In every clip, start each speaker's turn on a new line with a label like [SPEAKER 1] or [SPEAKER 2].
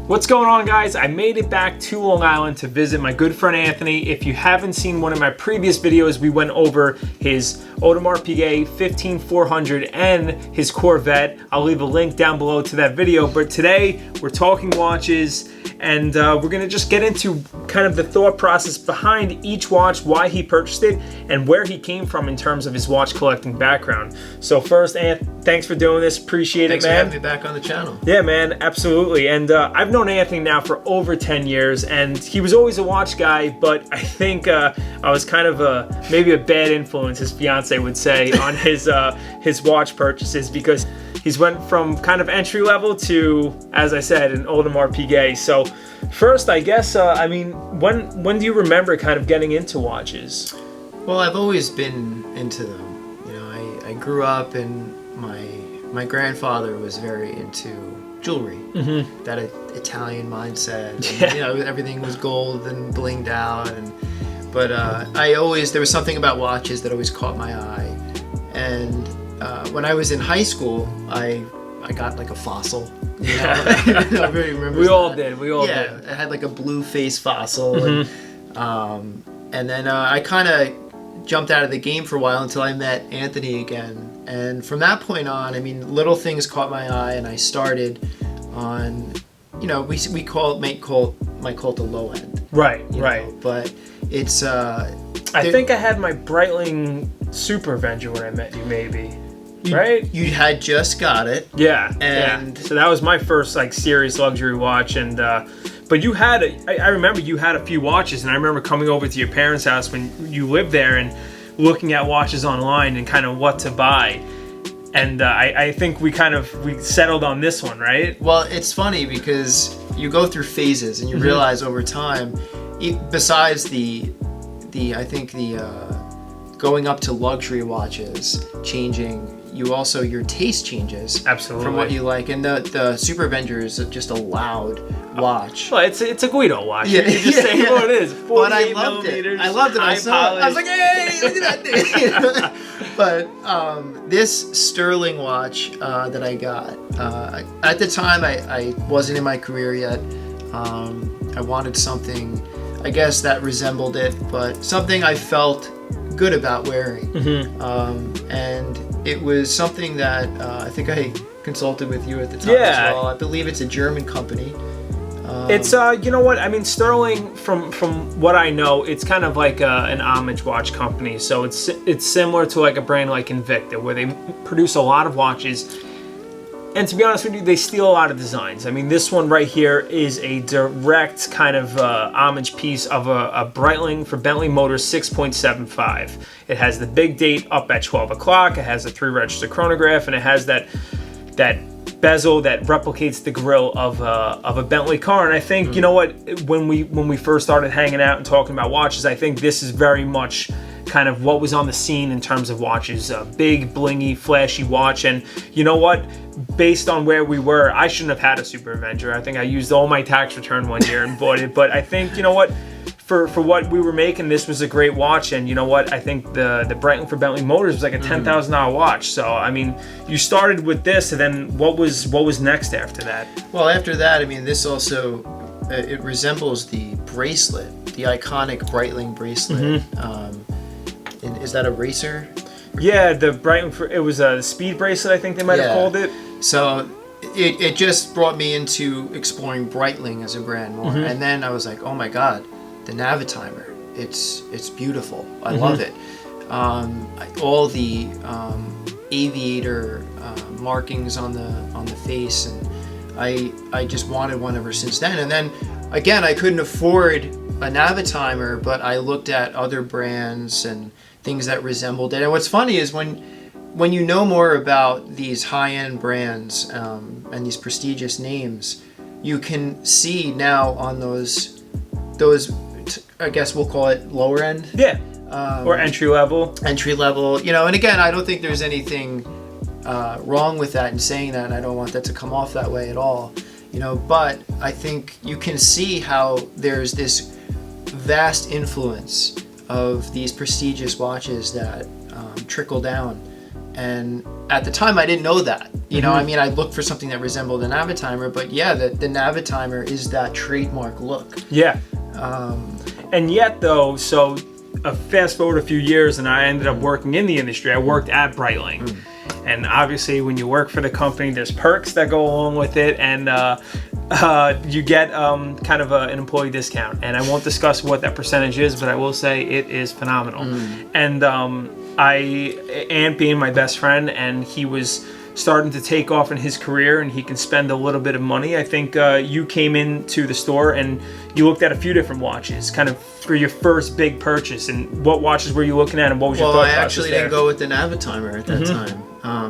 [SPEAKER 1] What's going on, guys? I made it back to Long Island to visit my good friend Anthony. If you haven't seen one of my previous videos, we went over his Audemars Piguet 15400 and his Corvette. I'll leave a link down below to that video, but today we're talking watches, and we're gonna just get into kind of the thought process behind each watch, why he purchased it, and where he came from in terms of his watch collecting background. So first, thanks for doing this. Appreciate it, man.
[SPEAKER 2] Thanks for having me back on the channel.
[SPEAKER 1] Yeah, man, absolutely. And I've known Anthony now for over 10 years, and he was always a watch guy, but I think I was kind of maybe a bad influence, his fiance would say, on his watch purchases, because he's went from kind of entry level to, as I said, an Audemars Piguet. So first, I guess, I mean, when do you remember kind of getting into watches?
[SPEAKER 2] Well, I've always been into them. You know, I grew up, and my grandfather was very into jewelry, that Italian mindset. And,
[SPEAKER 1] yeah.
[SPEAKER 2] You know, everything was gold and blinged out, but there was something about watches that always caught my eye. And when I was in high school, I got like a Fossil. You know? I really remember.
[SPEAKER 1] We all did. We all did.
[SPEAKER 2] Yeah, I had like a blue face Fossil, and then I kind of jumped out of the game for a while until I met Anthony again. And from that point on, I mean, little things caught my eye, and I started on, you know, we might call it the low end. Right,
[SPEAKER 1] right.
[SPEAKER 2] Know? But it's
[SPEAKER 1] I think I had my Breitling Super Avenger when I met you, maybe. Right?
[SPEAKER 2] You had just got it.
[SPEAKER 1] Yeah.
[SPEAKER 2] And
[SPEAKER 1] so that was my first like serious luxury watch, and but you had I remember you had a few watches, and I remember coming over to your parents' house when you lived there and looking at watches online and kind of what to buy. And I think we settled on this one, right?
[SPEAKER 2] Well, it's funny because you go through phases, and you realize over time, besides the going up to luxury watches changing, your taste changes.
[SPEAKER 1] Absolutely.
[SPEAKER 2] From what you like. And the Super Avenger is just a loud watch.
[SPEAKER 1] Well, it's a Guido watch.
[SPEAKER 2] Yeah,
[SPEAKER 1] you just say what it is. 48
[SPEAKER 2] but I loved
[SPEAKER 1] millimeters.
[SPEAKER 2] it. I loved it. I was like, hey, look at that thing. But this Sterling watch that I got, at the time I wasn't in my career yet. I wanted something, I guess, that resembled it, but something I felt good about wearing. And it was something that I think I consulted with you at the time as well. I believe it's a German company.
[SPEAKER 1] It's you know what, I mean, Sterling, from what I know, it's kind of like an homage watch company. So it's similar to like a brand like Invicta, where they produce a lot of watches. And to be honest with you, they steal a lot of designs. I mean, this one right here is a direct kind of homage piece of a Breitling for Bentley Motors 6.75. It has the big date up at 12 o'clock. It has a 3-register chronograph, and it has that bezel that replicates the grille of a Bentley car. And I think, you know what, when we first started hanging out and talking about watches, I think this is very much kind of what was on the scene in terms of watches. A big, blingy, flashy watch. And you know what? Based on where we were, I shouldn't have had a Super Avenger. I think I used all my tax return one year and bought it. But I think, you know what? For what we were making, this was a great watch. And you know what? I think the Breitling for Bentley Motors was like a $10,000 watch. So I mean, you started with this, and then what was next after that?
[SPEAKER 2] Well, after that, I mean, this also it resembles the bracelet, the iconic Breitling bracelet. Is that a racer?
[SPEAKER 1] Yeah, the Breitling, it was a speed bracelet, I think they might have called it.
[SPEAKER 2] So it just brought me into exploring Breitling as a brand more. And then I was like, oh my God, the Navitimer. It's beautiful. I love it. All the aviator markings on the face, and I just wanted one ever since then. And then again, I couldn't afford a Navitimer, but I looked at other brands and things that resembled it. And what's funny is when you know more about these high-end brands and these prestigious names, you can see now on those I guess we'll call it lower end.
[SPEAKER 1] Yeah. Or entry level.
[SPEAKER 2] Entry level, you know. And again, I don't think there's anything wrong with that in saying that, and I don't want that to come off that way at all, you know. But I think you can see how there's this vast influence of these prestigious watches that trickle down And at the time, I didn't know that. You know, I mean, I looked for something that resembled a Navitimer, but yeah, the Navitimer is that trademark look.
[SPEAKER 1] Yeah. And yet, though, so fast forward a few years, and I ended up working in the industry. I worked at Breitling. And obviously, when you work for the company, there's perks that go along with it, and you get kind of an employee discount. And I won't discuss what that percentage is, but I will say it is phenomenal. And Ant being my best friend, and he was starting to take off in his career, and he can spend a little bit of money. I think you came into the store and you looked at a few different watches, kind of for your first big purchase. And what watches were you looking at, and what was your thought process?
[SPEAKER 2] Well, I actually didn't go with the Navitimer at that time.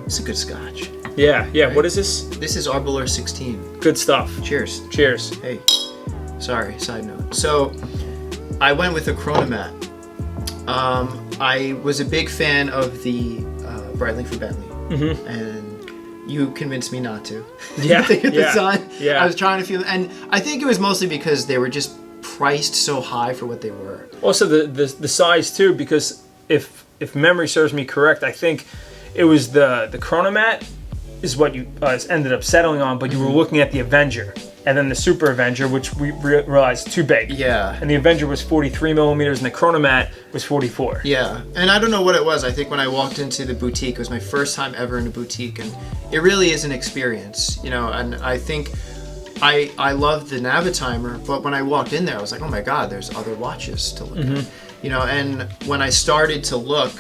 [SPEAKER 2] It's a good scotch.
[SPEAKER 1] Yeah.
[SPEAKER 2] Right?
[SPEAKER 1] What is this?
[SPEAKER 2] This is Arbor 16.
[SPEAKER 1] Good stuff.
[SPEAKER 2] Cheers.
[SPEAKER 1] Cheers.
[SPEAKER 2] Hey. Sorry, side note. So, I went with a Chronomat. I was a big fan of the Breitling for Bentley. And you convinced me not to.
[SPEAKER 1] Yeah.
[SPEAKER 2] The design.
[SPEAKER 1] Yeah.
[SPEAKER 2] I was trying to feel, and I think it was mostly because they were just priced so high for what they were.
[SPEAKER 1] Also, the size too, because if memory serves me correct, I think it was the Chronomat is what you ended up settling on, but you were looking at the Avenger, and then the Super Avenger, which we realized too big.
[SPEAKER 2] Yeah.
[SPEAKER 1] And the Avenger was 43 millimeters, and the Chronomat was 44.
[SPEAKER 2] Yeah, and I don't know what it was. I think when I walked into the boutique, it was my first time ever in a boutique, and it really is an experience, you know. And I think I loved the Navitimer, but when I walked in there, I was like, oh my God, there's other watches to look at, you know. And when I started to look,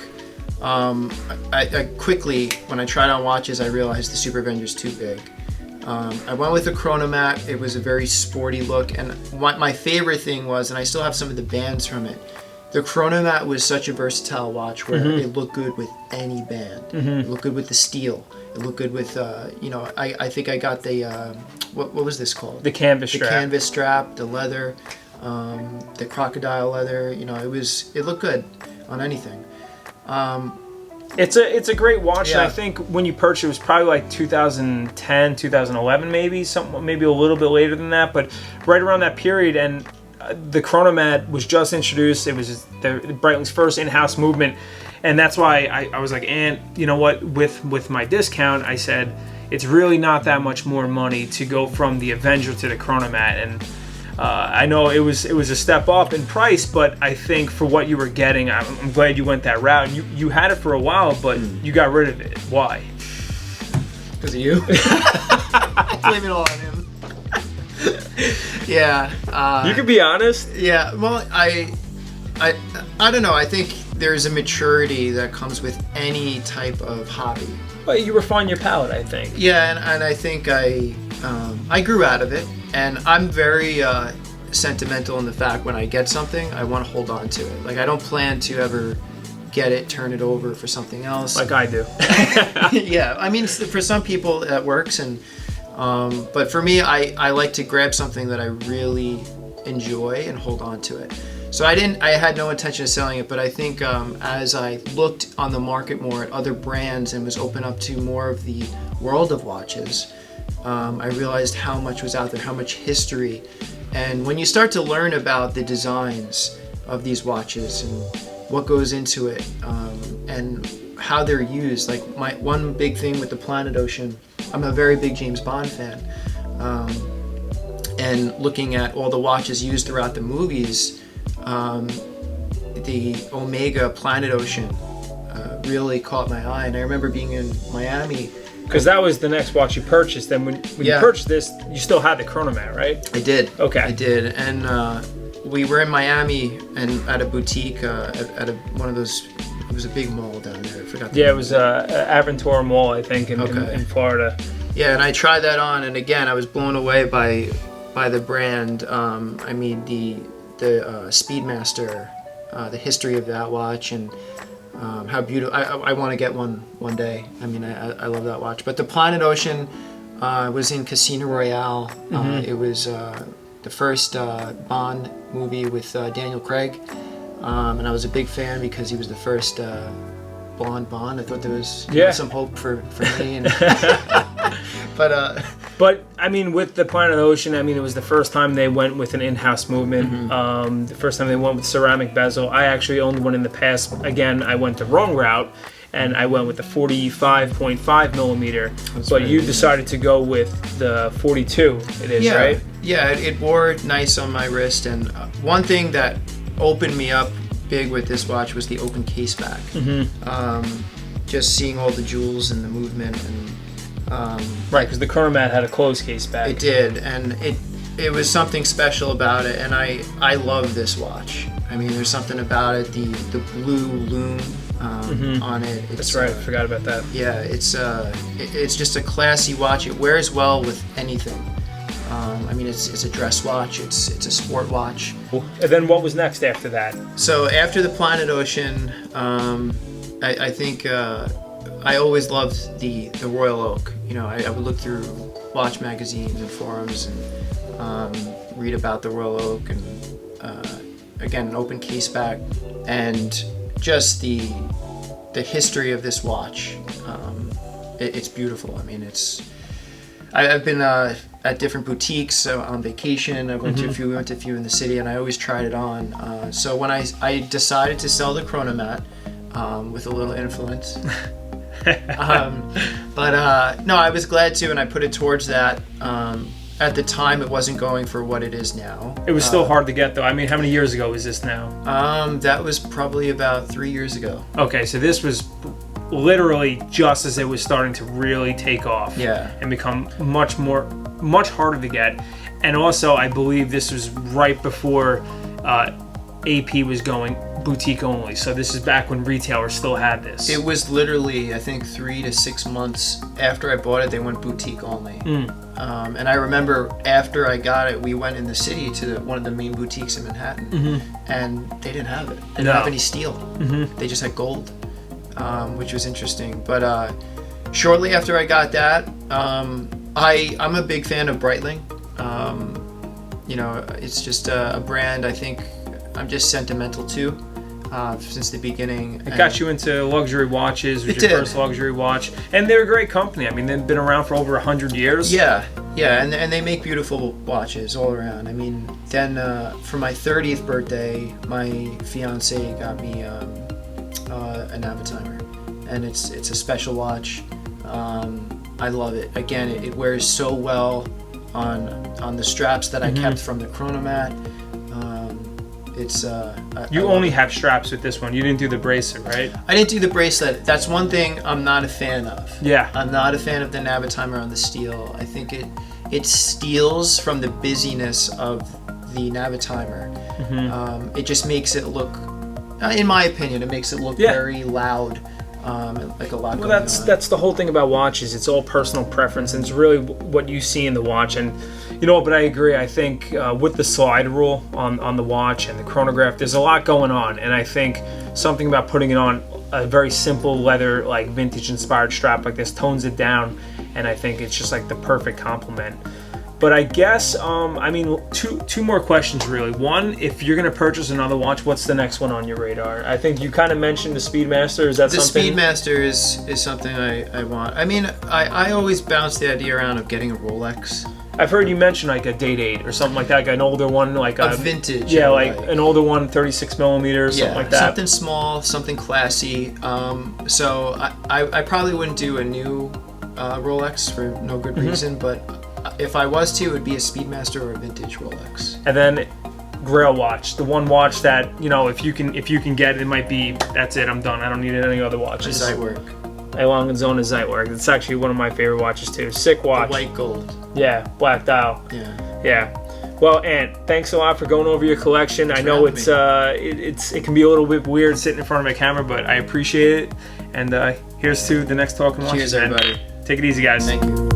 [SPEAKER 2] I quickly, when I tried on watches, I realized the Super Avenger's too big. I went with the Chronomat. It was a very sporty look, and what my favorite thing was, and I still have some of the bands from it, the Chronomat was such a versatile watch where it looked good with any band. It looked good with the steel. It looked good with, you know, I think I got the, what was this called?
[SPEAKER 1] The canvas strap.
[SPEAKER 2] The canvas strap, the leather, the crocodile leather. You know, it looked good on anything.
[SPEAKER 1] It's a great watch, and I think when you purchased it was probably like 2010, 2011 maybe, maybe a little bit later than that, but right around that period. And the Chronomat was just introduced. It was the Breitling's first in-house movement, and that's why I was like, and you know what, with my discount, I said it's really not that much more money to go from the Avenger to the Chronomat. And I know it was a step up in price, but I think for what you were getting, I'm glad you went that route. And you had it for a while, but you got rid of it. Why?
[SPEAKER 2] Because of you. Blame it all on him. Yeah.
[SPEAKER 1] You can be honest.
[SPEAKER 2] Yeah. Well, I don't know. I think there's a maturity that comes with any type of hobby.
[SPEAKER 1] But you refine your palate, I think.
[SPEAKER 2] Yeah, and I think I grew out of it, and I'm very sentimental in the fact when I get something, I want to hold on to it. Like, I don't plan to ever get it, turn it over for something else.
[SPEAKER 1] Like I do.
[SPEAKER 2] Yeah, I mean, for some people that works, and but for me, I like to grab something that I really enjoy and hold on to it. So I had no intention of selling it, but I think as I looked on the market more at other brands and was open up to more of the world of watches, I realized how much was out there, how much history. And when you start to learn about the designs of these watches and what goes into it, and how they're used, like my one big thing with the Planet Ocean, I'm a very big James Bond fan, and looking at all the watches used throughout the movies, the Omega Planet Ocean really caught my eye, and I remember being in Miami.
[SPEAKER 1] Because that was the next watch you purchased. Then when you purchased this, you still had the Chronomat, right?
[SPEAKER 2] I did.
[SPEAKER 1] Okay.
[SPEAKER 2] I did, and we were in Miami and at a boutique at one of those. It was a big mall down there. I forgot.
[SPEAKER 1] Yeah, it was Aventura Mall, I think, in Florida.
[SPEAKER 2] Yeah, and I tried that on, and again, I was blown away by the brand. I mean, the Speedmaster, the history of that watch, and how beautiful. I want to get one day. I mean, I love that watch. But the Planet Ocean was in Casino Royale. It was the first Bond movie with Daniel Craig, and I was a big fan because he was the first blonde Bond. I thought there was some hope for me. And
[SPEAKER 1] But I mean, with the Planet Ocean, I mean, it was the first time they went with an in-house movement. The first time they went with ceramic bezel. I actually owned one in the past. Again, I went the wrong route and I went with the 45.5 millimeter.
[SPEAKER 2] That's
[SPEAKER 1] but
[SPEAKER 2] right,
[SPEAKER 1] you
[SPEAKER 2] yeah.
[SPEAKER 1] decided to go with the 42. It is,
[SPEAKER 2] Yeah,
[SPEAKER 1] right?
[SPEAKER 2] yeah. It wore nice on my wrist, and one thing that opened me up big with this watch was the open case back. Just seeing all the jewels and the movement, and
[SPEAKER 1] Right, because the Chronomat had a closed case back.
[SPEAKER 2] it did, and it was something special about it, and I love this watch. I mean, there's something about it, the blue lume on it.
[SPEAKER 1] That's right. I forgot about that.
[SPEAKER 2] Yeah, it's just a classy watch. It wears well with anything. I mean, it's a dress watch. It's a sport watch.
[SPEAKER 1] And then what was next after that?
[SPEAKER 2] So after the Planet Ocean, I think I always loved the Royal Oak. You know, I would look through watch magazines and forums and read about the Royal Oak, and again, an open case back, and just the history of this watch. It's beautiful. I mean, I've been at different boutiques on vacation. I went to a few. We went to a few in the city, and I always tried it on. So when I decided to sell the Chronomat, with a little influence, but no, I was glad to, and I put it towards that. At the time, it wasn't going for what it is now.
[SPEAKER 1] It was still hard to get, though. I mean, how many years ago was this now?
[SPEAKER 2] That was probably about 3 years ago.
[SPEAKER 1] Okay, so this was literally just as it was starting to really take off.
[SPEAKER 2] Yeah.
[SPEAKER 1] And become much harder to get. And also, I believe this was right before AP was going boutique only. So this is back when retailers still had this.
[SPEAKER 2] It was literally, I think, 3 to 6 months after I bought it, they went boutique only. And I remember after I got it, we went in the city to one of the main boutiques in Manhattan, and they didn't have it. They didn't have any steel. They just had gold, which was interesting. But shortly after I got that, I'm a big fan of Breitling. You know, it's just a brand I think I'm just sentimental to. Since the beginning.
[SPEAKER 1] It got you into luxury watches. It was
[SPEAKER 2] It
[SPEAKER 1] your
[SPEAKER 2] did.
[SPEAKER 1] first luxury watch. And they're a great company. I mean, they've been around for over 100 years.
[SPEAKER 2] Yeah, and they make beautiful watches all around. I mean, then for my 30th birthday, my fiance got me a Navitimer, and it's a special watch. I love it. Again, it wears so well on the straps that I kept from the Chronomat.
[SPEAKER 1] You only have straps with this one. You didn't do the bracelet, right?
[SPEAKER 2] I didn't do the bracelet. That's one thing I'm not a fan of.
[SPEAKER 1] Yeah.
[SPEAKER 2] I'm not a fan of the Navitimer on the steel. I think it steals from the busyness of the Navitimer. It just makes it look, in my opinion, it makes it look very loud. Like a lot going on.
[SPEAKER 1] That's the whole thing about watches. It's all personal preference, and it's really what you see in the watch. And you know, but I agree. I think with the slide rule on the watch and the chronograph, there's a lot going on, and I think something about putting it on a very simple leather, like vintage inspired strap like this tones it down, and I think it's just like the perfect complement. But I guess, I mean, two more questions really. One, if you're going to purchase another watch, what's the next one on your radar? I think you kind of mentioned the Speedmaster. Is that something?
[SPEAKER 2] The Speedmaster is something I want. I mean, I always bounce the idea around of getting a Rolex.
[SPEAKER 1] I've heard you mention like a Date 8 or something like that, like an older one, like
[SPEAKER 2] a vintage.
[SPEAKER 1] Yeah, like an older one, 36 millimeters, something like that.
[SPEAKER 2] Something small, something classy. So I probably wouldn't do a new Rolex for no good reason, but if I was to, it would be a Speedmaster or a vintage Rolex.
[SPEAKER 1] And then Grail watch, the one watch that, you know, if you can get it, might be, that's it, I'm done. I don't need any other watches.
[SPEAKER 2] Zeitwerk.
[SPEAKER 1] A Lange&Söhne Zeitwerk. It's actually one of my favorite watches too. Sick watch.
[SPEAKER 2] The white gold.
[SPEAKER 1] Yeah, black dial.
[SPEAKER 2] Yeah.
[SPEAKER 1] Yeah. Well, Ant, thanks a lot for going over your collection.
[SPEAKER 2] Thanks
[SPEAKER 1] I know
[SPEAKER 2] for having me.
[SPEAKER 1] it can be a little bit weird sitting in front of a camera, but I appreciate it. And here's to the next Talking Watches.
[SPEAKER 2] Cheers, everybody.
[SPEAKER 1] Take it easy, guys.
[SPEAKER 2] Thank you.